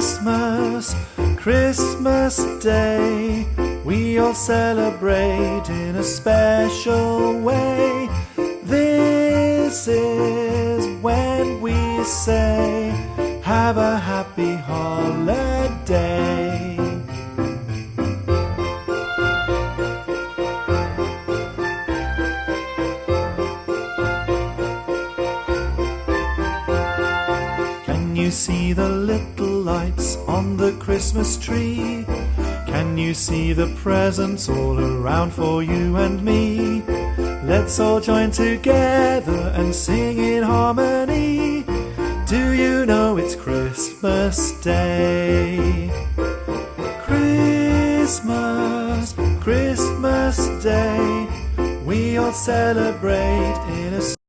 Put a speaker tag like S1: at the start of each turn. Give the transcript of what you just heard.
S1: Christmas, Christmas Day, we all celebrate in a special way. This is when we say, have a happy holiday. Can you see the little lights on the Christmas tree? Can you see the presents all around for you and me? Let's all join together and sing in harmony. Do you know it's Christmas Day? Christmas, Christmas Day, we all celebrate in a